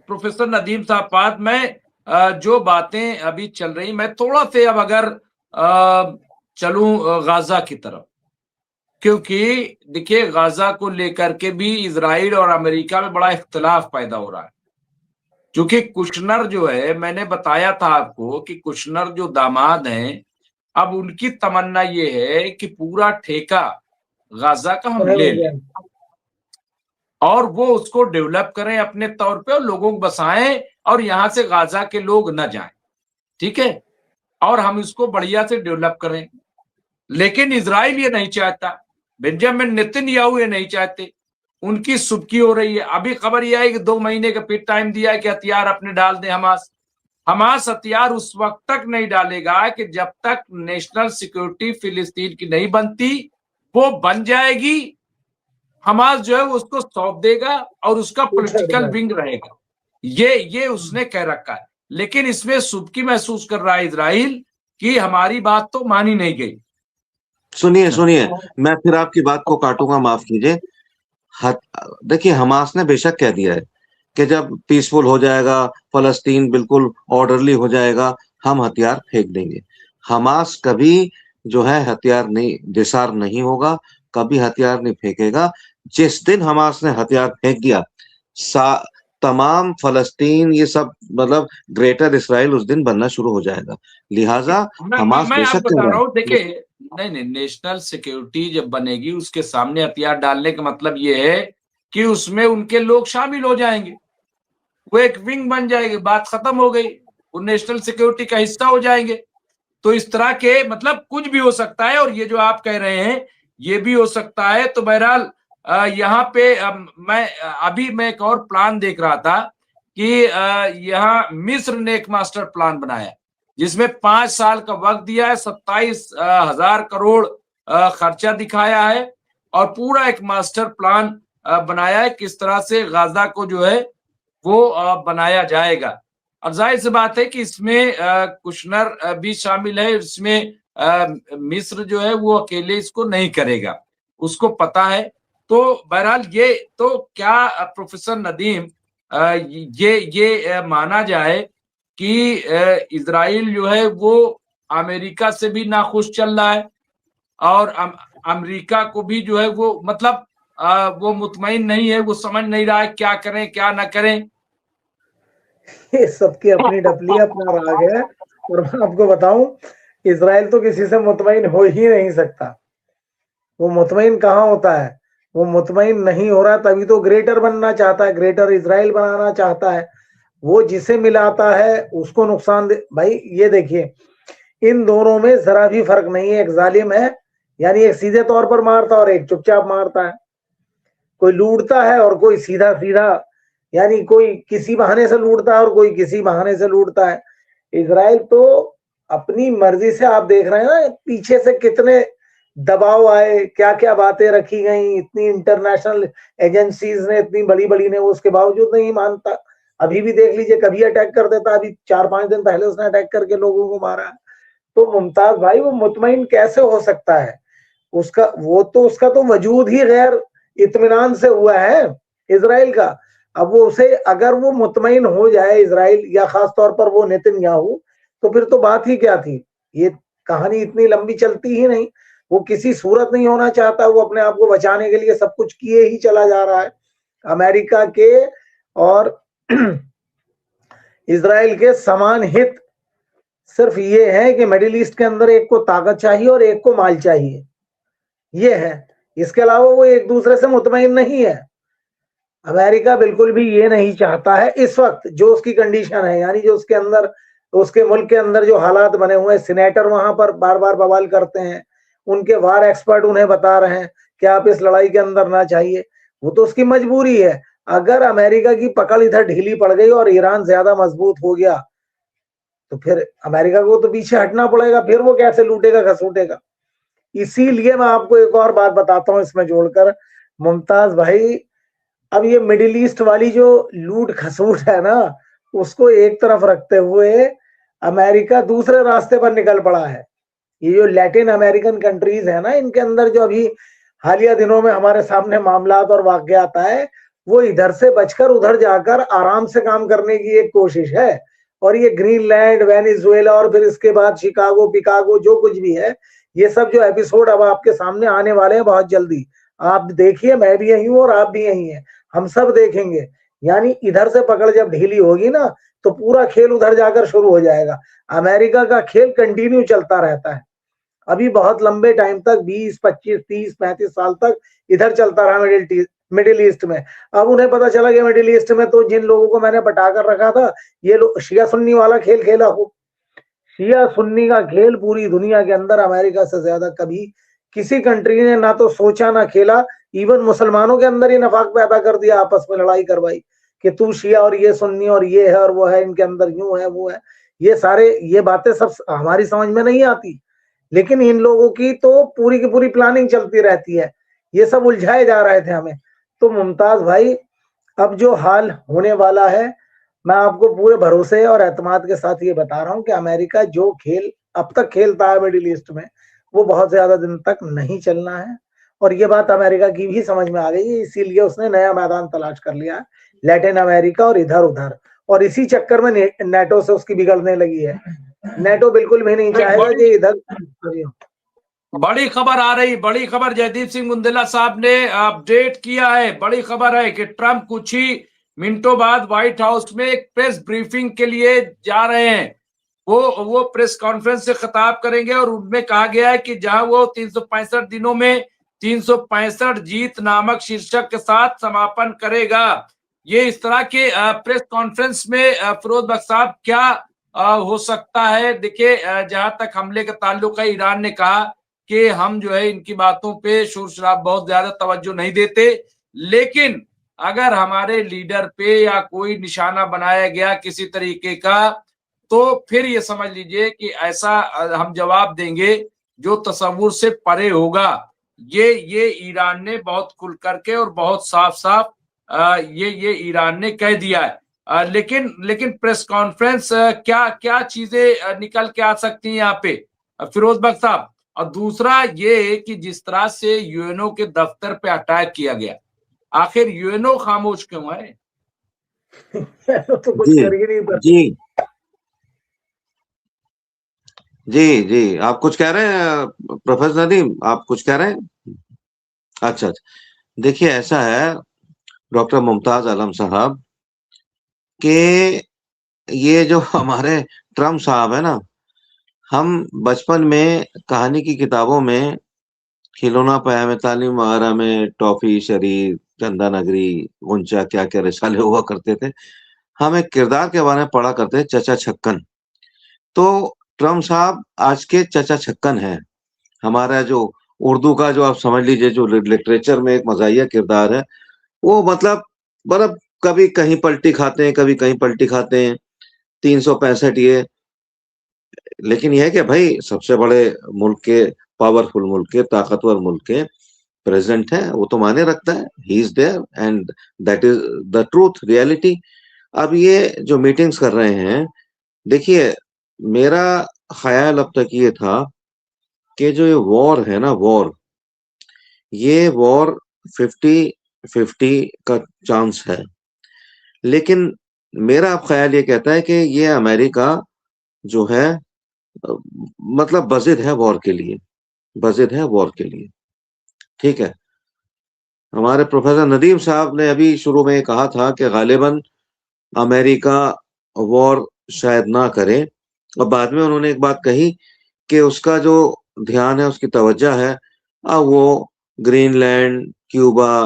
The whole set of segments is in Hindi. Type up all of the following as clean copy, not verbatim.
प्रोफेसर नदीम साहब, मैं जो बातें अभी चल रही, मैं थोड़ा से अब अगर चलूं गाजा की तरफ, क्योंकि देखिए गाजा को लेकर के भी इजराइल और अमेरिका में बड़ा इख्तिलाफ पैदा हो रहा है। क्योंकि कुशनर जो है, मैंने बताया था आपको कि कुशनर जो दामाद हैं, अब उनकी तमन्ना ये है कि पूरा ठेका गाजा का हम उन्हें ले मिल लें जाए। और वो उसको डेवलप करें अपने तौर पे और लोगों को बसाएं और यहां से गाजा के लोग न जाएं, ठीक है, और हम इसको बढ़िया से डेवलप करें। लेकिन इजराइल ये नहीं चाहता, बेंजामिन नेतन्याहू ये नहीं चाहते, उनकी सुबकी हो रही है। अभी खबर यह है कि 2 महीने का फिर टाइम दिया है कि हथियार अपने डाल दें हमास। हमास हथियार उस वक्त तक नहीं डालेगा कि जब तक नेशनल सिक्योरिटी फिलिस्तीन की नहीं बनती। वो बन जाएगी, हमास जो है वो उसको सौंप देगा और उसका पॉलिटिकल विंग रहेगा। ये उसने कह रखा है। लेकिन इसमें सुबकी महसूस कर रहा है इजराइल कि हमारी बात तो मानी नहीं गई। सुनिए सुनिए, मैं फिर आपकी बात को काटूंगा, माफ कीजिए। देखिए, हमास ने बेशक कह दिया है कि जब पीसफुल हो जाएगा, फलस्तीन बिल्कुल ऑर्डरली हो जाएगा, हम हथियार फेंक देंगे। हमास कभी जो है हथियार नहीं, डिसार नहीं होगा, कभी हथियार नहीं फेंकेगा। जिस दिन हमास ने हथियार फेंक दिया, तमाम फलस्तीन ये सब मतलब ग्रेटर इसराइल उस दिन बनना शुरू हो जाएगा। लिहाजा हमास मैं बेशक आपको कह बता रहा रहा हूँ, है। देखिए, नहीं, नेशनल सिक्योरिटी जब बनेगी उसके सामने हथियार डालने का मतलब ये है कि उसमें उनके लोग शामिल हो जाएंगे, वो एक विंग बन जाएगी, बात खत्म हो गई, वो नेशनल सिक्योरिटी का हिस्सा हो जाएंगे। तो इस तरह के मतलब कुछ भी हो सकता है और ये जो आप कह रहे हैं ये भी हो सकता है। तो बहरहाल यहाँ पे मैं एक और प्लान देख रहा था कि यहाँ मिस्र ने एक मास्टर प्लान बनाया जिसमें 5 साल का वक्त दिया है, 27,000 करोड़ खर्चा दिखाया है और पूरा एक मास्टर प्लान बनाया है किस तरह से गाजा को जो है वो बनाया जाएगा। अब जाहिर सी बात है कि इसमें कुशनर भी शामिल है, इसमें मिस्र जो है वो अकेले इसको नहीं करेगा, उसको पता है। तो बहरहाल ये तो क्या प्रोफेसर नदीम, ये माना जाए कि इजराइल जो है वो अमेरिका से भी नाखुश चल रहा है और अमेरिका को भी जो है वो मतलब वो मुतमईन नहीं है, वो समझ नहीं रहा है क्या करें क्या ना करें। ये सबकी अपनी डपली अपना राग है। और मैं आपको बताऊं, इजराइल तो किसी से मुतमईन हो ही नहीं सकता। वो मुतमईन कहाँ होता है, वो मुतमईन नहीं हो रहा, तभी तो ग्रेटर बनना चाहता है, ग्रेटर इजराइल बनाना चाहता है। वो जिसे मिलाता है उसको नुकसान दे। भाई ये देखिए, इन दोनों में जरा भी फर्क नहीं है। एक जालिम है, यानी एक सीधे तौर पर मारता और एक चुपचाप मारता है। कोई लूटता है और कोई सीधा सीधा, यानी कोई किसी बहाने से लूटता है और कोई किसी बहाने से लूटता है। इजराइल तो अपनी मर्जी से, आप देख रहे हैं ना पीछे से कितने दबाव आए, क्या क्या बातें रखी गई, इतनी इंटरनेशनल एजेंसीज ने, इतनी बड़ी बड़ी ने, उसके बावजूद नहीं मानता। अभी भी देख लीजिए, कभी अटैक कर देता, अभी 4-5 दिन पहले उसने अटैक करके लोगों को मारा है। तो मुमताज भाई, वो मुतमईन कैसे हो सकता है? उसका तो वजूद ही गैर इत्मीनान से हुआ है इजराइल का। अब वो उसे, अगर वो मुतमईन हो जाए इजराइल, या खास तौर पर वो नेतन्याहू, तो फिर तो बात ही क्या थी। ये कहानी इतनी लंबी चलती ही नहीं। वो किसी सूरत नहीं होना चाहता, वो अपने आप को बचाने के लिए सब कुछ किए ही चला जा रहा है। अमेरिका के और इजराइल के समान हित सिर्फ ये है कि मिडिल ईस्ट के अंदर एक को ताकत चाहिए और एक को माल चाहिए, ये है। इसके अलावा वो एक दूसरे से मुतमईन नहीं है। अमेरिका बिल्कुल भी ये नहीं चाहता है इस वक्त, जो उसकी कंडीशन है, यानी जो उसके अंदर, उसके मुल्क के अंदर जो हालात बने हुए हैं। सीनेटर वहां पर बार बार बवाल करते हैं, उनके वार एक्सपर्ट उन्हें बता रहे हैं कि आप इस लड़ाई के अंदर ना चाहिए। वो तो उसकी मजबूरी है। अगर अमेरिका की पकड़ इधर ढीली पड़ गई और ईरान ज्यादा मजबूत हो गया, तो फिर अमेरिका को तो पीछे हटना पड़ेगा, फिर वो कैसे लूटेगा खसूटेगा। इसीलिए मैं आपको एक और बात बताता हूं इसमें जोड़कर, मुमताज भाई। अब ये मिडिल ईस्ट वाली जो लूट खसूट है ना, उसको एक तरफ रखते हुए अमेरिका दूसरे रास्ते पर निकल पड़ा है। ये जो लैटिन अमेरिकन कंट्रीज है ना, इनके अंदर जो अभी हालिया दिनों में हमारे सामने मामला और वाकया आता है, वो इधर से बचकर उधर जाकर आराम से काम करने की एक कोशिश है। और ये ग्रीनलैंड, वेनेजुएला और फिर इसके बाद शिकागो, पिकागो, जो कुछ भी है, ये सब जो एपिसोड अब आपके सामने आने वाले हैं बहुत जल्दी, आप देखिए, मैं भी यही हूं और आप भी यही हैं, हम सब देखेंगे। यानी इधर से पकड़ जब ढीली होगी ना, तो पूरा खेल उधर जाकर शुरू हो जाएगा। अमेरिका का खेल कंटिन्यू चलता रहता है, अभी बहुत लंबे टाइम तक, 20, 25, 30, 35 साल तक इधर चलता रहा मिडिल ईस्ट में। अब उन्हें पता चला कि मिडिल ईस्ट में तो जिन लोगों को मैंने बटा कर रखा था, ये लोग शिया सुन्नी वाला खेल खेला हो। शिया सुन्नी का खेल पूरी दुनिया के अंदर अमेरिका से ज्यादा कभी किसी कंट्री ने ना तो सोचा ना खेला। इवन मुसलमानों के अंदर ही नफाक पैदा कर दिया, आपस में लड़ाई करवाई कि तू शिया और ये सुन्नी और ये है और वो है, इनके अंदर यूं है वो है। ये बातें सब हमारी समझ में नहीं आती, लेकिन इन लोगों की तो पूरी की पूरी प्लानिंग चलती रहती है। ये सब उलझाए जा रहे थे हमें। तो मुमताज भाई, अब जो हाल होने वाला है, मैं आपको पूरे भरोसे और एतमाद के साथ ये बता रहा हूं कि अमेरिका जो खेल अब तक खेलता है मिडिल ईस्ट में, वो बहुत ज्यादा दिन तक नहीं चलना है। और ये बात अमेरिका की भी समझ में आ गई है, इसीलिए उसने नया मैदान तलाश कर लिया है, लैटिन अमेरिका और इधर उधर। और इसी चक्कर में नेटो से उसकी बिगड़ने लगी है। नेटो बिल्कुल भी नहीं चाहेगा कि इधर। बड़ी खबर आ रही, बड़ी खबर जयदीप सिंह बुंदेला साहब ने अपडेट किया है। बड़ी खबर है कि ट्रंप कुछ ही मिनटों बाद व्हाइट हाउस में एक प्रेस ब्रीफिंग के लिए जा रहे हैं। वो प्रेस कॉन्फ्रेंस से खिताब करेंगे और उनमें कहा गया है कि जहां वो 365 दिनों में 365 जीत नामक शीर्षक के साथ समापन करेगा। ये इस तरह के प्रेस कॉन्फ्रेंस में फिरोज बख्श साहब क्या हो सकता है? देखिए, जहां तक हमले का ताल्लुक है, ईरान ने कहा कि हम जो है इनकी बातों पे शोर शराब बहुत ज्यादा तवज्जो नहीं देते, लेकिन अगर हमारे लीडर पे या कोई निशाना बनाया गया किसी तरीके का, तो फिर ये समझ लीजिए कि ऐसा हम जवाब देंगे जो तसव्वुर से परे होगा। ये ईरान ने बहुत खुल करके और बहुत साफ साफ ये ईरान ने कह दिया है। लेकिन प्रेस कॉन्फ्रेंस क्या क्या चीजें निकल के आ सकती हैं यहाँ पे फिरोज बख्श साहब? और दूसरा ये कि जिस तरह से यूएनओ के दफ्तर पे अटैक किया गया, आखिर यूएनओ खामोश क्यों है? तो कुछ कर ही नहीं पाते। जी जी जी, आप कुछ कह रहे हैं प्रोफेसर नदीम, आप कुछ कह रहे हैं? अच्छा, देखिए ऐसा है डॉक्टर मुमताज आलम साहब कि ये जो हमारे ट्रम्प साहब है ना, हम बचपन में कहानी की किताबों में खिलौना पाया में, तालीम वगैरह में, टॉफी शरीर, चंदा नगरी, गुंचा, क्या क्या रिसाले हुआ करते थे। हम एक किरदार के बारे में पढ़ा करते थे, चचा छक्कन। तो ट्रम्प साहब आज के चचा छक्कन है। हमारा जो उर्दू का जो आप समझ लीजिए जो लिटरेचर में एक मजाहिया किरदार है, वो मतलब कभी कहीं पलटी खाते हैं, कभी कहीं पलटी खाते हैं। 365 ये, लेकिन यह है कि भाई सबसे बड़े मुल्क के, पावरफुल मुल्क के, ताकतवर मुल्क के प्रेसिडेंट है, वो तो माने रखता है। He is there and that is the truth, reality. अब ये जो मीटिंग्स कर रहे हैं, देखिए मेरा ख्याल अब तक ये था कि जो ये वॉर है ना, ये वॉर 50-50 का चांस है। लेकिन मेरा अब ख्याल ये कहता है कि ये अमेरिका जो है मतलब बजिद है वॉर के लिए, बजिद है वॉर के लिए। ठीक है, हमारे प्रोफेसर नदीम साहब ने अभी शुरू में कहा था कि गालिबन अमेरिका वॉर शायद ना करे, और बाद में उन्होंने एक बात कही कि उसका जो ध्यान है, उसकी तवज्जो है, अब वो ग्रीनलैंड, क्यूबा,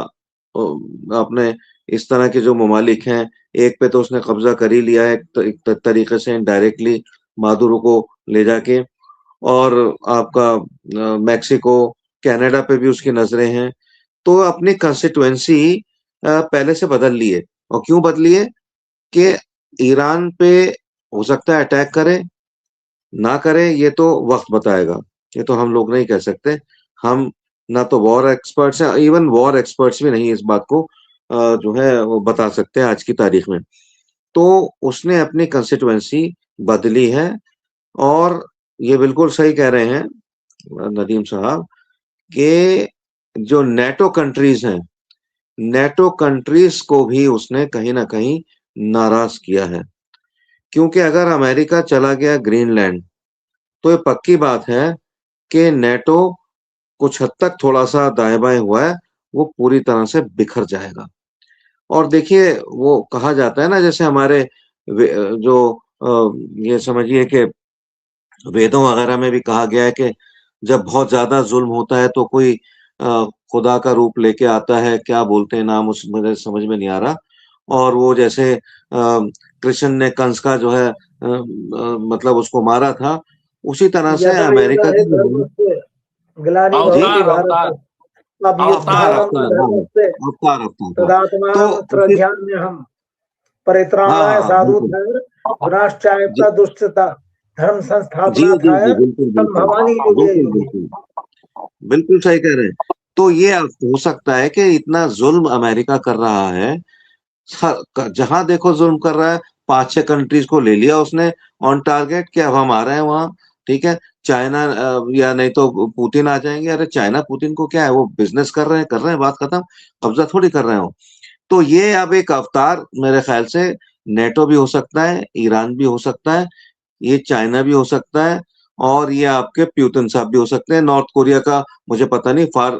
अपने इस तरह के जो ममालिक हैं, एक पे तो उसने कब्जा कर ही लिया है एक तरीके से इनडायरेक्टली, मादुरो को ले जाके, और आपका मैक्सिको, कनाडा पे भी उसकी नजरें हैं। तो अपनी कंस्टिट्यूएंसी पहले से बदल ली है। और क्यों बदली है? कि ईरान पे हो सकता है अटैक करे, ना करे, ये तो वक्त बताएगा, ये तो हम लोग नहीं कह सकते। हम ना तो वॉर एक्सपर्ट्स हैं, इवन वॉर एक्सपर्ट्स भी नहीं इस बात को जो है वो बता सकते हैं आज की तारीख में। तो उसने अपनी कंस्टिट्यूएंसी बदली है, और ये बिल्कुल सही कह रहे हैं नदीम साहब कि जो नेटो कंट्रीज हैं, नेटो कंट्रीज को भी उसने कहीं ना कहीं नाराज किया है, क्योंकि अगर अमेरिका चला गया ग्रीनलैंड तो ये पक्की बात है कि नेटो कुछ हद तक थोड़ा सा दाएं बाएं हुआ है, वो पूरी तरह से बिखर जाएगा। और देखिए, वो कहा जाता है ना, जैसे हमारे जो ये समझिए कि वेदों वगैरह में भी कहा गया है कि जब बहुत ज्यादा जुल्म होता है तो कोई खुदा का रूप लेके आता है, क्या बोलते हैं नाम, उस मुझे समझ में नहीं आ रहा। और वो जैसे कृष्ण ने कंस का जो है मतलब उसको मारा था, उसी तरह से यदा यदा अमेरिका ही की जो धर्मस्य जी ग्लानिर्भवति अवतार अवतार भारत अवतार अभ्युत्थानम अवतार हाँ, धर्मस्य अवतार अवतार हाँ। तो तदात्मानं उसी सृजाम्यहम् हाँ परित्राणाय हाँ बिल्कुल साधुताय विनाशाय दुष्टता धर्म जी जी संस्थापनार्थाय जी बिल्कुल बिल्कुल संभवामि युगे बिल्कुल युगे। बिल्कुल बिल्कुल सही कह रहे हैं। तो ये हो सकता है कि इतना जुल्म अमेरिका कर रहा है, जहां देखो जुल्म कर रहा है, 5-6 कंट्रीज को ले लिया उसने ऑन टारगेट कि अब हम आ रहे हैं वहां, ठीक है। चाइना या नहीं तो पुतिन आ जाएंगे। अरे चाइना पुतिन को क्या है, वो बिजनेस कर रहे हैं, बात खत्म, कब्जा थोड़ी कर रहे हो। तो ये अब एक अवतार मेरे ख्याल से नेटो भी हो सकता है, ईरान भी हो सकता है, ये चाइना भी हो सकता है, और ये आपके प्यूटन साहब भी हो सकते हैं। नॉर्थ कोरिया का मुझे पता नहीं, फार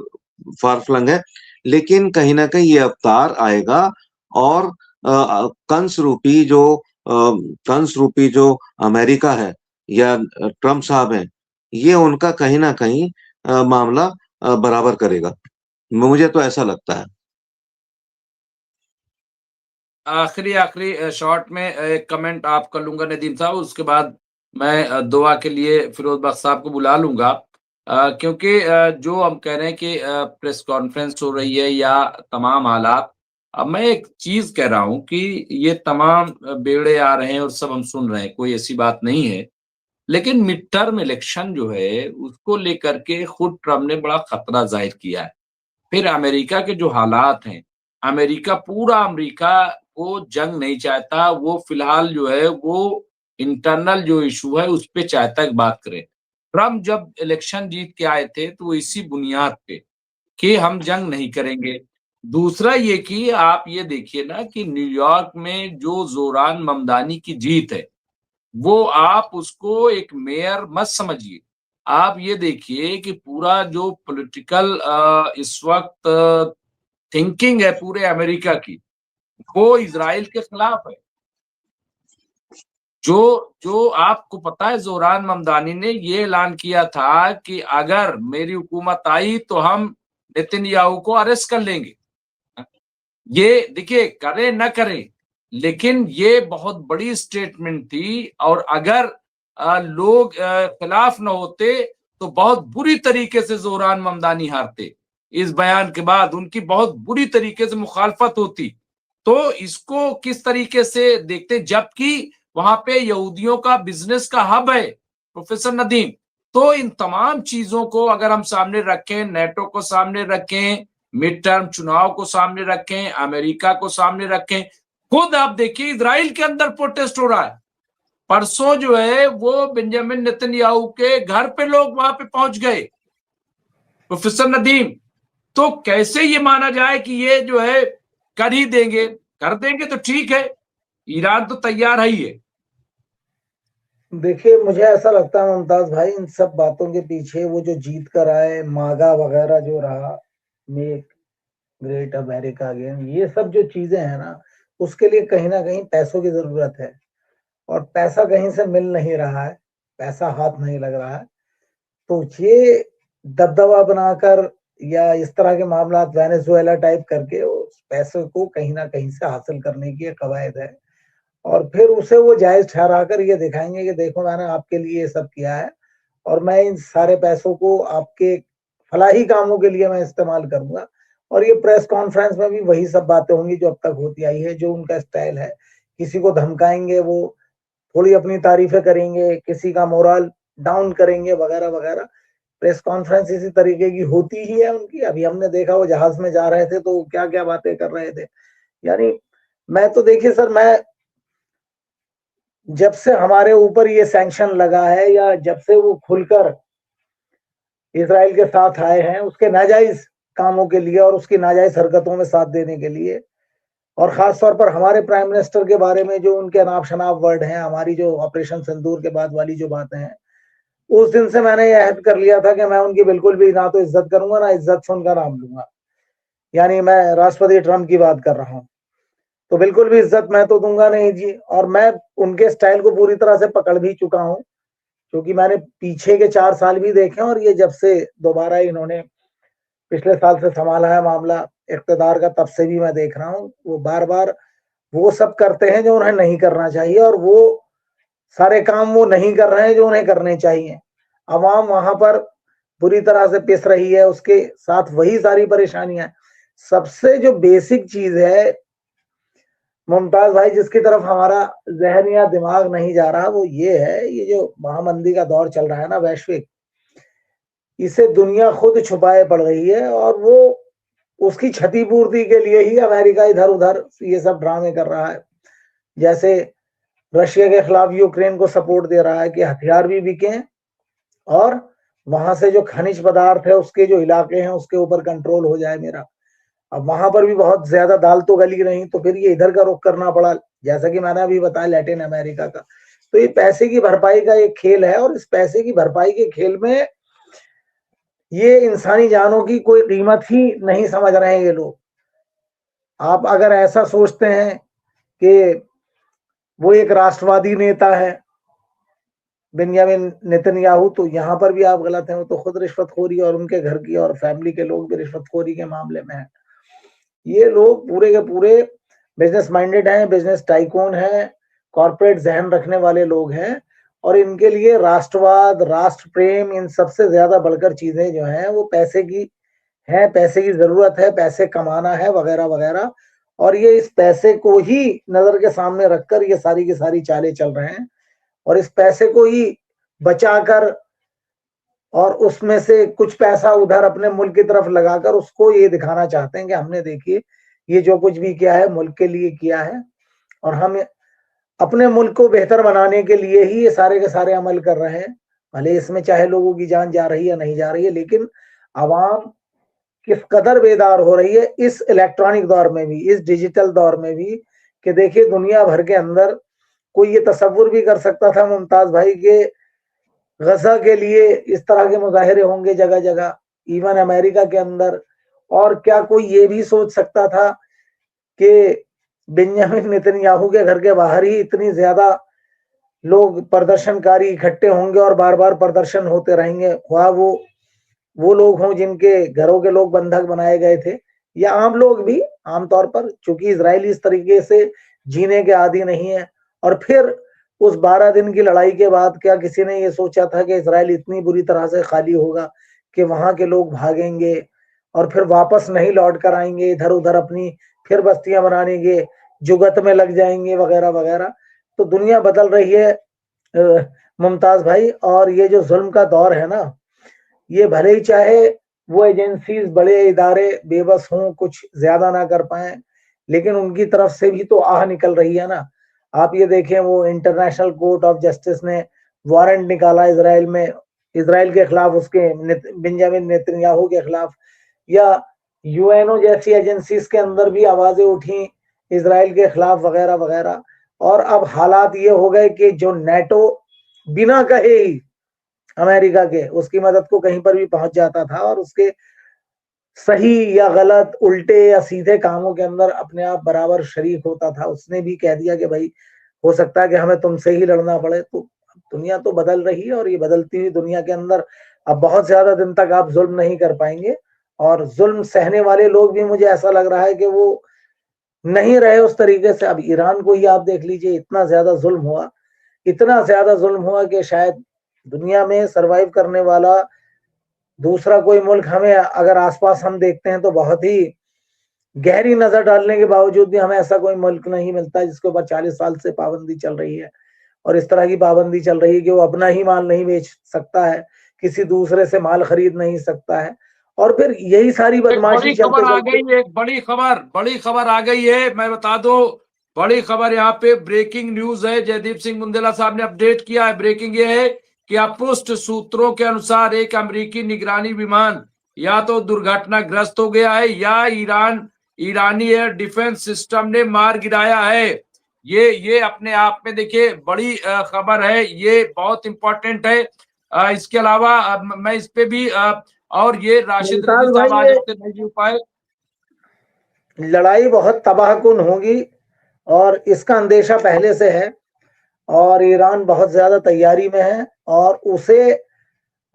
फार फ्लंग है, लेकिन कहीं ना कहीं ये अवतार आएगा। और कंस रूपी जो अमेरिका है या ट्रम्प साहब हैं, ये उनका कहीं ना कहीं मामला बराबर करेगा। मुझे तो ऐसा लगता है। आखिरी आखिरी शॉर्ट में एक कमेंट आप कर लूंगा नदीम साहब, उसके बाद मैं दुआ के लिए फिरोज बख्श साहब को बुला लूंगा। क्योंकि जो हम कह रहे हैं कि प्रेस कॉन्फ्रेंस हो रही है या तमाम हालात, अब मैं एक चीज कह रहा हूं कि ये तमाम बेड़े आ रहे हैं और सब हम सुन रहे हैं, कोई ऐसी बात नहीं है। लेकिन मिड टर्म इलेक्शन जो है उसको लेकर के खुद ट्रम्प ने बड़ा खतरा जाहिर किया है। फिर अमेरिका के जो हालात हैं, पूरा अमेरिका वो जंग नहीं चाहता, वो फिलहाल जो है वो इंटरनल जो इश्यू है उस पे चाहता है कि बात करें। ट्रम्प जब इलेक्शन जीत के आए थे तो वो इसी बुनियाद पे कि हम जंग नहीं करेंगे। दूसरा ये कि आप ये देखिए ना कि न्यूयॉर्क में जो ज़ोरान ममदानी की जीत है, वो आप उसको एक मेयर मत समझिए। आप ये देखिए कि पूरा जो पॉलिटिकल इस वक़्त थिंकिंग है पूरे अमेरिका की, वो इज़राइल के खिलाफ है। जो जो आपको पता है ज़ोरान ममदानी ने ये ऐलान किया था कि अगर मेरी हुकूमत आई तो हम नेतन्याहू को अरेस्ट कर लेंगे। ये देखिए करें न करें, लेकिन ये बहुत बड़ी स्टेटमेंट थी और अगर लोग खिलाफ न होते तो बहुत बुरी तरीके से ज़ोरान ममदानी हारते। इस बयान के बाद उनकी बहुत बुरी तरीके से मुखालफत होती। तो इसको किस तरीके से देखते, जबकि वहां पे यहूदियों का बिजनेस का हब है प्रोफेसर नदीम। तो इन तमाम चीजों को अगर हम सामने रखें, नेटो को सामने रखें, मिड टर्म चुनाव को सामने रखें, अमेरिका को सामने रखें, खुद आप देखिए इजराइल के अंदर प्रोटेस्ट हो रहा है। परसों जो है वो बेंजामिन नेतन्याहू के घर पे लोग वहां पे पहुंच गए प्रोफेसर नदीम। तो कैसे ये माना जाए कि ये जो है कर ही देंगे? कर देंगे तो ठीक है, ईरान तो तैयार है ही है। देखिए मुझे ऐसा लगता है मुमताज भाई, इन सब बातों के पीछे वो जो जीत कर आए मागा वगैरह जो रहा, मेक ग्रेट अमेरिका अगेन, ये सब जो चीजें हैं ना, उसके लिए कहीं ना कहीं पैसों की जरूरत है। और पैसा कहीं से मिल नहीं रहा है, पैसा हाथ नहीं लग रहा है। तो ये दबदबा बनाकर या इस तरह के मामला वेनेजुएला टाइप करके उस पैसे को कहीं ना कहीं से हासिल करने की एक कवायद है। और फिर उसे वो जायज ठहराकर ये दिखाएंगे कि देखो मैंने आपके लिए ये सब किया है और मैं इन सारे पैसों को आपके फलाही कामों के लिए मैं इस्तेमाल करूंगा। और ये प्रेस कॉन्फ्रेंस में भी वही सब बातें होंगी जो अब तक होती आई है, जो उनका स्टाइल है। किसी को धमकाएंगे, वो थोड़ी अपनी तारीफें करेंगे, किसी का मोरल डाउन करेंगे वगैरह वगैरह। प्रेस कॉन्फ्रेंस इसी तरीके की होती ही है उनकी। अभी हमने देखा वो जहाज में जा रहे थे तो क्या क्या बातें कर रहे थे। यानी मैं तो देखिए सर, मैं जब से हमारे ऊपर ये सैंक्शन लगा है या जब से वो खुलकर इसराइल के साथ आए हैं, उसके नाजायज कामों के लिए और उसकी नाजायज हरकतों में साथ देने के लिए। और खास तौर पर हमारे प्राइम मिनिस्टर के बारे में जो उनके अनाप शनाप वर्ड हैं, हमारी जो ऑपरेशन सिंदूर के बाद वाली जो बातें हैं, उस दिन से मैंने यह अहद कर लिया था कि मैं उनकी बिल्कुल भी ना तो इज्जत करूंगा ना इज्जत से उनका नाम लूंगा। यानी मैं राष्ट्रपति ट्रंप की बात कर रहा हूं, तो बिल्कुल भी इज्जत मैं तो दूंगा नहीं जी। और मैं उनके स्टाइल को पूरी तरह से पकड़ भी चुका हूं, क्योंकि मैंने पीछे के 4 साल भी देखे और ये जब से दोबारा इन्होंने पिछले साल से संभाला है मामला इख्तिदार का, तब से भी मैं देख रहा हूं वो बार बार वो सब करते हैं जो उन्हें नहीं करना चाहिए, और वो सारे काम वो नहीं कर रहे हैं जो उन्हें करने चाहिए। अवाम वहां पर बुरी तरह से पिस रही है, उसके साथ वही सारी परेशानियां। सबसे जो बेसिक चीज है मुमताज भाई, जिसकी तरफ हमारा जहन या दिमाग नहीं जा रहा, वो ये है, ये जो महामंदी का दौर चल रहा है ना वैश्विक, इसे दुनिया खुद छुपाए पड़ रही है, और वो उसकी क्षतिपूर्ति के लिए ही अमेरिका इधर उधर ये सब ड्रामे कर रहा है। जैसे रशिया के खिलाफ यूक्रेन को सपोर्ट दे रहा है कि हथियार भी बिके और वहां से जो खनिज पदार्थ है उसके जो इलाके हैं उसके ऊपर कंट्रोल हो जाए मेरा। अब वहां पर भी बहुत ज्यादा दाल तो गली नहीं, तो फिर ये इधर का रुख करना पड़ा, जैसा कि मैंने अभी बताया लैटिन अमेरिका का। तो ये पैसे की भरपाई का एक खेल है, और इस पैसे की भरपाई के खेल में ये इंसानी जानों की कोई कीमत ही नहीं समझ रहे हैं ये लोग। आप अगर ऐसा सोचते हैं कि वो एक राष्ट्रवादी नेता है बेंजामिन नेतन्याहू, तो यहाँ पर भी आप गलत हैं। वो तो खुद रिश्वतखोरी और उनके घर की और फैमिली के लोग भी रिश्वतखोरी के मामले में हैं। ये लोग पूरे के पूरे बिजनेस माइंडेड हैं, बिजनेस टाइकून हैं, कॉर्पोरेट जहन रखने वाले लोग हैं, और इनके लिए राष्ट्रवाद, राष्ट्र प्रेम, इन सबसे ज्यादा बढ़कर चीजें जो हैं वो पैसे की है, पैसे की जरूरत है, पैसे कमाना है, वगैरह वगैरह। और ये इस पैसे को ही नजर के सामने रखकर ये सारी की सारी चालें चल रहे हैं, और इस पैसे को ही बचाकर और उसमें से कुछ पैसा उधर अपने मुल्क की तरफ लगाकर उसको ये दिखाना चाहते हैं कि हमने देखिए ये जो कुछ भी किया है मुल्क के लिए किया है, और हम अपने मुल्क को बेहतर बनाने के लिए ही ये सारे के सारे अमल कर रहे हैं। भले इसमें चाहे लोगों की जान जा रही है नहीं जा रही है, लेकिन आवाम किस कदर बेदार हो रही है इस इलेक्ट्रॉनिक दौर में भी, इस डिजिटल दौर में भी, कि देखिए दुनिया भर के अंदर कोई ये तसव्वुर भी कर सकता था मुमताज भाई के गजा के लिए इस तरह के मुजाहिरे होंगे जगह जगह, इवन अमेरिका के अंदर। और क्या कोई ये भी सोच सकता था कि बेंजामिन नेतन्याहू के घर के बाहर ही इतनी ज्यादा लोग प्रदर्शनकारी इकट्ठे होंगे और बार बार प्रदर्शन होते रहेंगे, वह वो लोग हों जिनके घरों के लोग बंधक बनाए गए थे, या आम लोग भी आमतौर पर, चूंकि इजराइल इस तरीके से जीने के आदी नहीं है। और फिर उस 12 दिन की लड़ाई के बाद क्या किसी ने ये सोचा था कि इजराइल इतनी बुरी तरह से खाली होगा कि वहां के लोग भागेंगे और फिर वापस नहीं लौट कर आएंगे, इधर उधर अपनी फिर बस्तियां बनाने जुगत में लग जाएंगे, वगैरह वगैरह। तो दुनिया बदल रही है मुमताज भाई, और ये जो जुल्म का दौर है ना, ये भले ही चाहे वो एजेंसीज, बड़े इदारे बेबस हों, कुछ ज्यादा ना कर पाए, लेकिन उनकी तरफ से भी तो आह निकल रही है ना। आप ये देखें, वो इंटरनेशनल कोर्ट ऑफ जस्टिस ने वारंट निकाला इजराइल में, इजराइल के खिलाफ, उसके बेंजामिन नेतन्याहू के खिलाफ, या यूएनओ जैसी एजेंसीज के अंदर भी आवाजें उठी इजराइल के खिलाफ, वगैरह वगैरह। और अब हालात ये हो गए कि जो नेटो बिना कहे ही अमेरिका के उसकी मदद को कहीं पर भी पहुंच जाता था, और उसके सही या गलत, उल्टे या सीधे कामों के अंदर अपने आप बराबर शरीक होता था, उसने भी कह दिया कि भाई हो सकता है कि हमें तुमसे ही लड़ना पड़े। तो दुनिया तो बदल रही है, और ये बदलती हुई दुनिया के अंदर अब बहुत ज्यादा दिन तक आप जुल्म नहीं कर पाएंगे, और जुल्म सहने वाले लोग भी मुझे ऐसा लग रहा है कि वो नहीं रहे उस तरीके से। अब ईरान को ही आप देख लीजिए, इतना ज्यादा जुल्म हुआ, इतना ज्यादा जुल्म हुआ कि शायद दुनिया में सरवाइव करने वाला दूसरा कोई मुल्क हमें अगर आसपास हम देखते हैं तो बहुत ही गहरी नजर डालने के बावजूद भी हमें ऐसा कोई मुल्क नहीं मिलता जिसके ऊपर 40 साल से पाबंदी चल रही है, और इस तरह की पाबंदी चल रही है कि वो अपना ही माल नहीं बेच सकता है, किसी दूसरे से माल खरीद नहीं सकता है, और फिर यही सारी बदमाशी चलते चलते एक बड़ी खबर आ गई है, मैं बता दूं, बड़ी खबर यहाँ पे ब्रेकिंग न्यूज है, जयदीप सिंह बुंदेला साहब ने अपडेट किया है। ब्रेकिंग ये है कि अपुष्ट सूत्रों के अनुसार एक अमेरिकी निगरानी विमान या तो दुर्घटनाग्रस्त हो गया है या ईरानी एयर डिफेंस सिस्टम ने मार गिराया है। ये अपने आप में देखिए बड़ी खबर है, ये बहुत इंपॉर्टेंट है। इसके अलावा मैं इस पे भी और ये राशिद रिजवी मुमताज साहब भाई, आज ये हमसे नहीं जुड़ पाए। लड़ाई बहुत तबाहकुन होगी और इसका अंदेशा पहले से है और ईरान बहुत ज्यादा तैयारी में है और उसे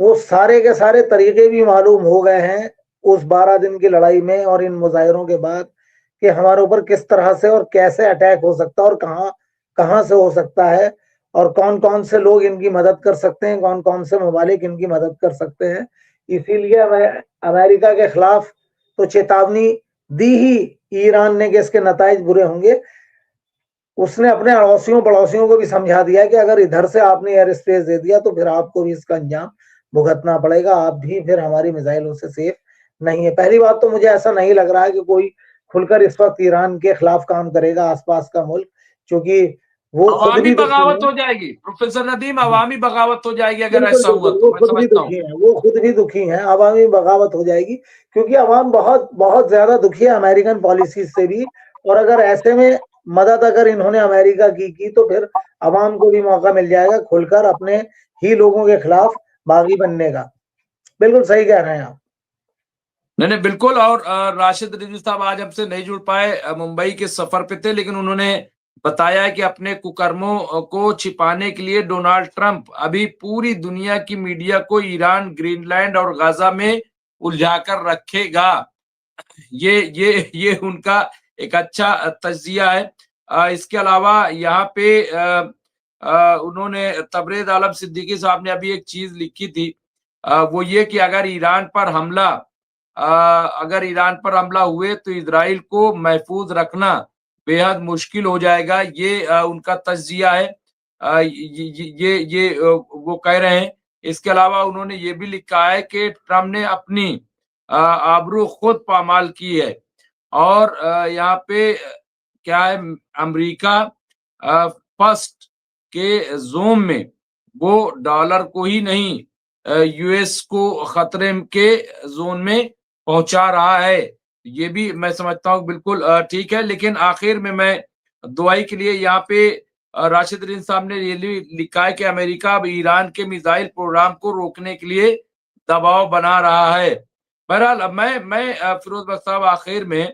वो सारे के सारे तरीके भी मालूम हो गए हैं उस 12 दिन की लड़ाई में और इन मुजाहिरों के बाद कि हमारे ऊपर किस तरह से और कैसे अटैक हो सकता है और कहां कहां से हो सकता है और कौन कौन से लोग इनकी मदद कर सकते हैं, कौन कौन से ममालिक इनकी मदद कर सकते हैं। इसीलिए अमेरिका के खिलाफ तो चेतावनी दी ही ईरान ने कि इसके नताइज बुरे होंगे। उसने अपने अड़ोसियों पड़ोसियों को भी समझा दिया कि अगर इधर से आपने एयर स्पेस दे दिया तो फिर आपको भी इसका अंजाम भुगतना पड़ेगा, आप भी फिर हमारी मिसाइलों से सेफ नहीं है। पहली बात तो मुझे ऐसा नहीं लग रहा है कि कोई खुलकर इस वक्त ईरान के खिलाफ काम करेगा आसपास का मुल्क, क्योंकि वो खुद अवामी भी दुखी बगावत है। हो जाएगी प्रोफेसर नदीम, अवामी बगावत हो जाएगी अगर बिल्कुल ऐसा हुआ बिल्कुल, तो, वो मैं खुद भी समझता हूँ। दुखी है, वो खुद भी दुखी है, अवामी बगावत हो जाएगी क्योंकि अवाम बहुत बहुत ज्यादा दुखी है अमेरिकन पॉलिसी से भी। और अगर ऐसे में मदद अगर इन्होंने अमेरिका की तो फिर अवाम को भी मौका मिल जाएगा खुलकर अपने ही लोगों के खिलाफ बागी बनने का। बिल्कुल सही कह रहे हैं आप। नहीं नहीं बिल्कुल। और राशिद रिजवी साहब आज हमसे नहीं जुड़ पाए, मुंबई के सफर पे थे, लेकिन उन्होंने बताया है कि अपने कुकर्मों को छिपाने के लिए डोनाल्ड ट्रंप अभी पूरी दुनिया की मीडिया को ईरान, ग्रीनलैंड और गाजा में उलझाकर रखेगा। ये उनका एक अच्छा तज्जिया है। इसके अलावा यहाँ पे उन्होंने तबरेज आलम सिद्दीकी साहब ने अभी एक चीज लिखी थी, वो ये कि अगर ईरान पर हमला हुए तो इजराइल को महफूज रखना बेहद मुश्किल हो जाएगा। ये उनका तज्जिया है। वो कह रहे हैं। इसके अलावा उन्होंने ये भी लिखा है कि ट्रम्प ने अपनी आबरू खुद पामाल की है और यहाँ पे क्या है, अमेरिका फर्स्ट के जोन में वो डॉलर को ही नहीं यूएस को खतरे के जोन में पहुंचा रहा है। ये भी मैं समझता हूँ बिल्कुल ठीक है। लेकिन आखिर में मैं दुआई के लिए यहाँ पे राशिद रिजवी साहब ने ये लिखा है कि अमेरिका अब ईरान के मिसाइल प्रोग्राम को रोकने के लिए दबाव बना रहा है। बहरहाल अब मैं फिरोज बख्श साहब आखिर में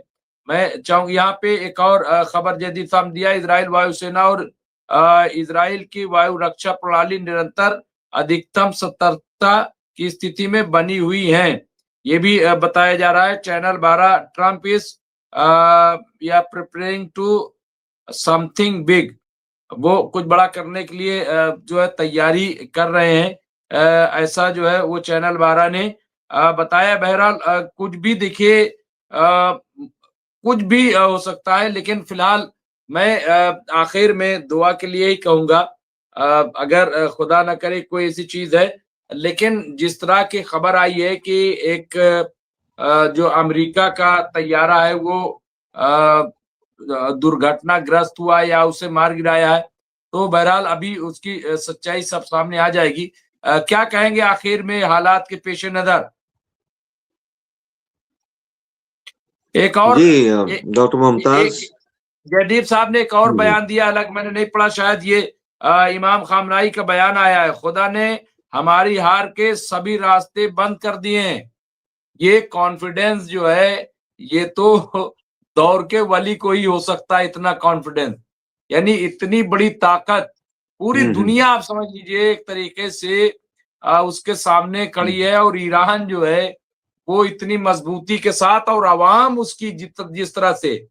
मैं चाहूँ यहाँ पे एक और खबर जदीद सामने दिया, इजराइल वायुसेना और इजराइल की वायु रक्षा प्रणाली निरंतर अधिकतम सतर्कता की स्थिति में बनी हुई है। ये भी बताया जा रहा है। चैनल 12 ट्रम्प इज या प्रिपेयरिंग टू समथिंग बिग, वो कुछ बड़ा करने के लिए जो है तैयारी कर रहे हैं, ऐसा जो है वो चैनल 12 ने बताया। बहरहाल कुछ भी देखिए, कुछ भी हो सकता है, लेकिन फिलहाल मैं आखिर में दुआ के लिए ही कहूंगा। अगर खुदा ना करे कोई ऐसी चीज है, लेकिन जिस तरह की खबर आई है कि एक जो अमेरिका का तैयारा है वो दुर्घटनाग्रस्त हुआ या उसे मार गिराया है, तो बहरहाल अभी उसकी सच्चाई सब सामने आ जाएगी। क्या कहेंगे आखिर में हालात के पेश नजर? एक और जी डॉक्टर मुमताज, जयदीप साहब ने एक और बयान दिया, अलग मैंने नहीं पढ़ा, शायद ये इमाम खामनाई का बयान आया है, खुदा ने हमारी हार के सभी रास्ते बंद कर दिए हैं। ये कॉन्फिडेंस जो है ये तो दौर के वली को ही हो सकता है, इतना कॉन्फिडेंस, यानी इतनी बड़ी ताकत पूरी दुनिया आप समझ लीजिए एक तरीके से उसके सामने खड़ी है। और ईरान जो है वो इतनी मजबूती के साथ, और अवाम उसकी जिस तरह से,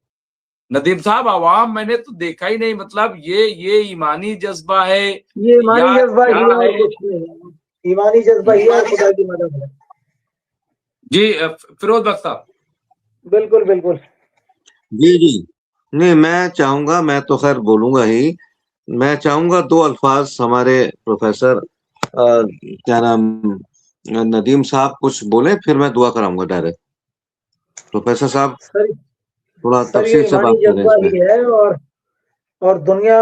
नदीम साहब अवाम मैंने तो देखा ही नहीं, मतलब ये ईमानी जज्बा है, ये ईमानी जज्बा ही है और कुछ नहीं है। ईमानी जज्बा ही है, खुदा की मदद है। जी फिरोज बख्श साहब। बिल्कुल बिल्कुल। जी जी, नहीं मैं चाहूंगा, मैं तो खैर बोलूंगा ही, मैं चाहूंगा 2 अल्फाज हमारे प्रोफेसर क्या नाम नदीम साहब कुछ बोले, फिर मैं दुआ कराऊंगा डायरेक्ट। प्रोफेसर साहब सर थोड़ा सर ये तफसील से ईमानी बात करें जज्बा इस पे। ही है और दुनिया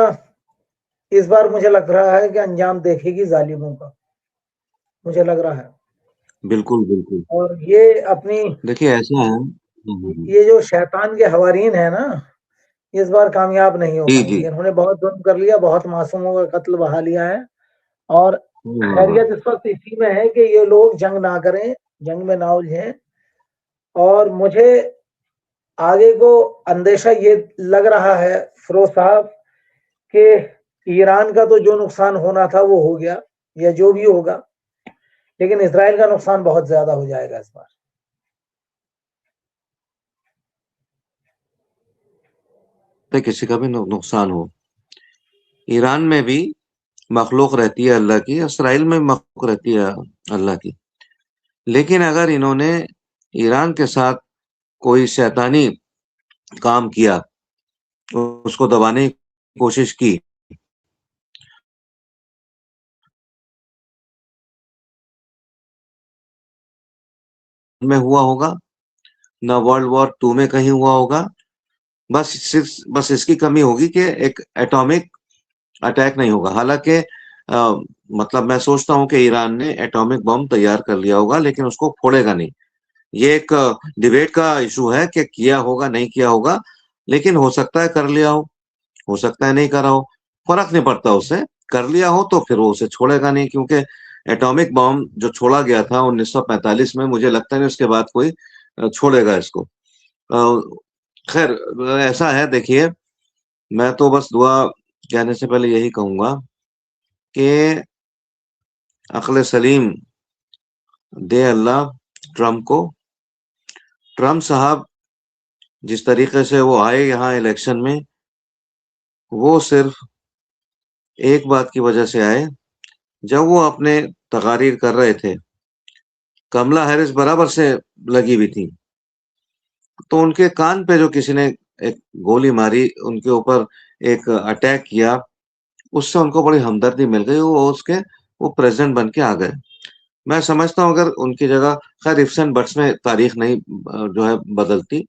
इस बार मुझे लग रहा है कि अंजाम देखेगी जालिमों का, मुझे लग रहा है। बिल्कुल बिल्कुल। और ये अपनी देखिए ऐसा है। ये जो शैतान के हवारीन है ना, इस बार कामयाब नहीं हो जी जी। पाएंगे। इन्होंने बहुत जुल्म कर लिया, बहुत मासूमों का कत्ल बहा लिया है। और हाँ। खैरियत इस वक्त इसी में है कि ये लोग जंग ना करें, जंग में ना उलझें। और मुझे आगे को अंदेशा ये लग रहा है फिरोज साहब कि ईरान का तो जो नुकसान होना था वो हो गया, या जो भी होगा, लेकिन इसराइल का नुकसान बहुत ज्यादा हो जाएगा इस बार। तो किसी का भी नुकसान हो, ईरान में भी मखलूक रहती है अल्लाह की, इसराइल में मखलूक रहती है अल्लाह की। लेकिन अगर इन्होंने ईरान के साथ कोई शैतानी काम किया, उसको दबाने की कोशिश की, में हुआ होगा, ना वर्ल्ड वॉर टू में कहीं हुआ होगा। बस इसकी कमी होगी कि एक एटॉमिक अटैक नहीं होगा। हालांकि मतलब मैं सोचता हूं कि ईरान ने एटॉमिक बम तैयार कर लिया होगा, लेकिन उसको फोड़ेगा नहीं। ये एक डिबेट का इशू है कि किया होगा नहीं किया होगा, लेकिन हो सकता है कर लिया हो सकता है नहीं करा हो, फर्क नहीं पड़ता उससे। कर लिया हो तो फिर वो उसे छोड़ेगा नहीं, क्योंकि एटॉमिक बम जो छोड़ा गया था 1945 में, मुझे लगता नहीं उसके बाद कोई छोड़ेगा इसको। खैर, ऐसा है। देखिए, मैं तो बस दुआ कहने से पहले यही कहूंगा कि अक्ल सलीम दे अल्लाह ट्रम्प को। ट्रम्प साहब जिस तरीके से वो आए यहाँ इलेक्शन में, वो सिर्फ एक बात की वजह से आए। जब वो अपने तकारीर कर रहे थे, कमला हैरिस बराबर से लगी हुई थी, तो उनके कान पे जो किसी ने एक गोली मारी, उनके ऊपर एक अटैक किया, उससे उनको बड़ी हमदर्दी मिल गई। वो प्रेसिडेंट बन के आ गए। मैं समझता हूँ अगर उनकी जगह, खैर इफ्स एंड बट्स में तारीख नहीं जो है बदलती,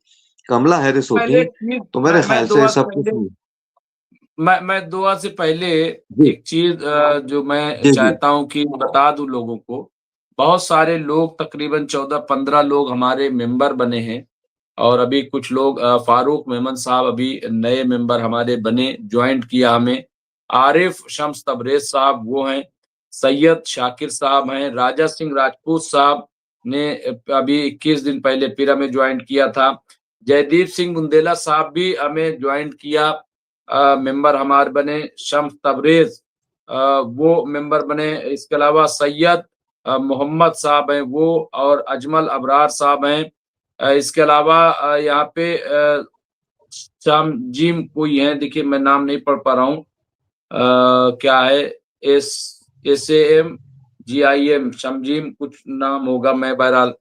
कमला हैरिस पहले होती, एक चीज तो मेरे मैं ख्याल से दुआ से सब कुछ। पहले मैं दुआ से पहले जी एक चीज जो मैं जी जी। चाहता हूं कि बता दूं लोगों को। बहुत सारे लोग, तकरीबन 14-15 लोग हमारे मेंबर बने हैं। और अभी कुछ लोग, फारूक मेमन साहब अभी नए मेंबर हमारे बने, ज्वाइंट किया हमें। आरिफ शम्स तबरेज साहब वो हैं। सैयद शाकिर साहब हैं। राजा सिंह राजपूत साहब ने अभी 21 दिन पहले फिर हमें ज्वाइंट किया था। जयदीप सिंह बुंदेला साहब भी हमें ज्वाइंट किया, मेंबर हमारे बने। शम्स तबरेज वो मेंबर बने। इसके अलावा सैयद मोहम्मद साहब हैं वो, और अजमल अबरार साहब हैं। इसके अलावा यहाँ पे शाम जिम कोई है, देखिए मैं नाम नहीं पढ़ पा रहा हूँ, क्या है, एस SAMGIM, शमजीम कुछ नाम होगा, मैं बहरहाल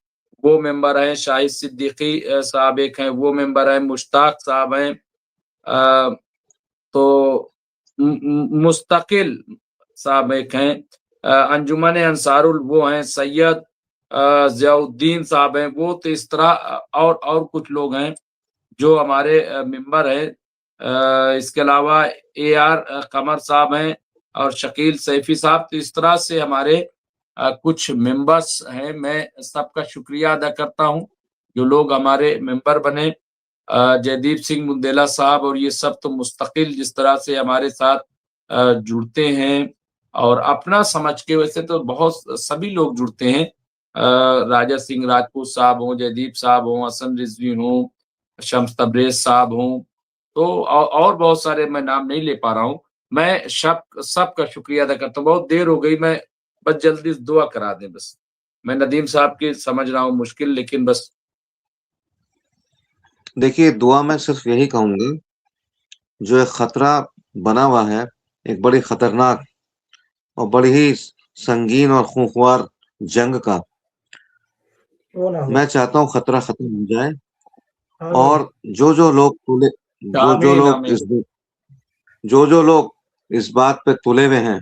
वो मेंबर हैं। शाहिद सिद्दीकी साहब एक हैं, वो मेंबर हैं। मुश्ताक साहब हैं। अ, तो मुस्तकिल साहब एक हैं। अंजुमन अंसारुल वो हैं। सैयद जियाउद्दीन साहब हैं वो। तो इस तरह और कुछ लोग हैं जो हमारे मेंबर हैं। इसके अलावा AR कमर साहब हैं, और शकील सैफी साहब। तो इस तरह से हमारे कुछ मेंबर्स हैं। मैं सबका शुक्रिया अदा करता हूं जो लोग हमारे मेंबर बने। जयदीप सिंह बुंदेला साहब और ये सब तो मुस्तकिल जिस तरह से हमारे साथ जुड़ते हैं, और अपना समझ के, वैसे तो बहुत सभी लोग जुड़ते हैं। राजा सिंह राजपूत साहब हों, जयदीप साहब हों, हसन रिजवी हों, शम्स तबरेज साहब हों, तो और बहुत सारे, मैं नाम नहीं ले पा रहा हूँ। मैं सबका शुक्रिया अदा करता हूँ। बहुत देर हो गई, मैं बस जल्दी से दुआ करा दें बस। मैं नदीम साहब की समझ रहा हूँ मुश्किल, लेकिन बस। देखिए, दुआ मैं सिर्फ यही कहूंगा, जो एक खतरा बना हुआ है, एक बड़ी खतरनाक और बड़ी ही संगीन और खूंखार जंग का, वो ना हो। मैं चाहता हूँ खतरा खत्म हो जाए। आमीन। और जो जो लोग तुले जो जो आमीन लोग आमीन। इस जो जो लोग इस बात पे तुले हुए हैं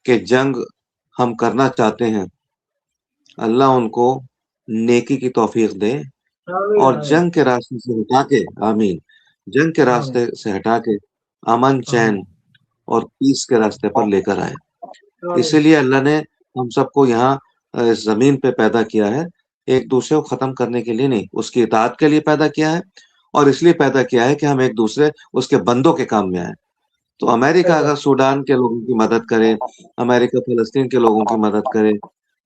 कि जंग हम करना चाहते हैं, अल्लाह उनको नेकी की तौफीक दे, आमीन। और आमीन। जंग के रास्ते से हटा के, आमीन, जंग के आमीन। रास्ते से हटा के अमन, आमीन। चैन और पीस के रास्ते पर लेकर आए। आमीन। इसीलिए अल्लाह ने हम सबको यहाँ इस जमीन पे पैदा किया है, एक दूसरे को खत्म करने के लिए नहीं, उसकी इताअत के लिए पैदा किया है, और इसलिए पैदा किया है कि हम एक दूसरे उसके बंदों के काम में आए। तो अमेरिका अगर सूडान के लोगों की मदद करे, अमेरिका फलस्तीन के लोगों की मदद करे,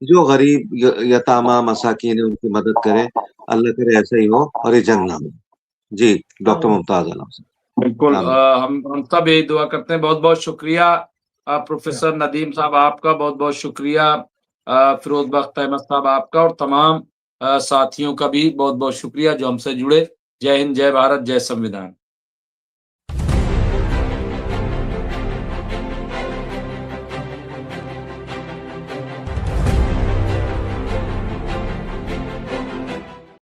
जो गरीब यतामा मसाकीन है उनकी मदद करे, अल्लाह करे ऐसा ही हो और ये जंग ना हो। जी डॉक्टर मुमताज आलम साहब। बिल्कुल। आमीन। हम सब यही दुआ करते हैं। बहुत बहुत शुक्रिया प्रोफेसर नदीम साहब आपका, बहुत बहुत शुक्रिया फिरोज बख्त अहमद साहब आपका, और तमाम साथियों का भी बहुत बहुत शुक्रिया जो हमसे जुड़े। जय हिंद, जय भारत, जय संविधान।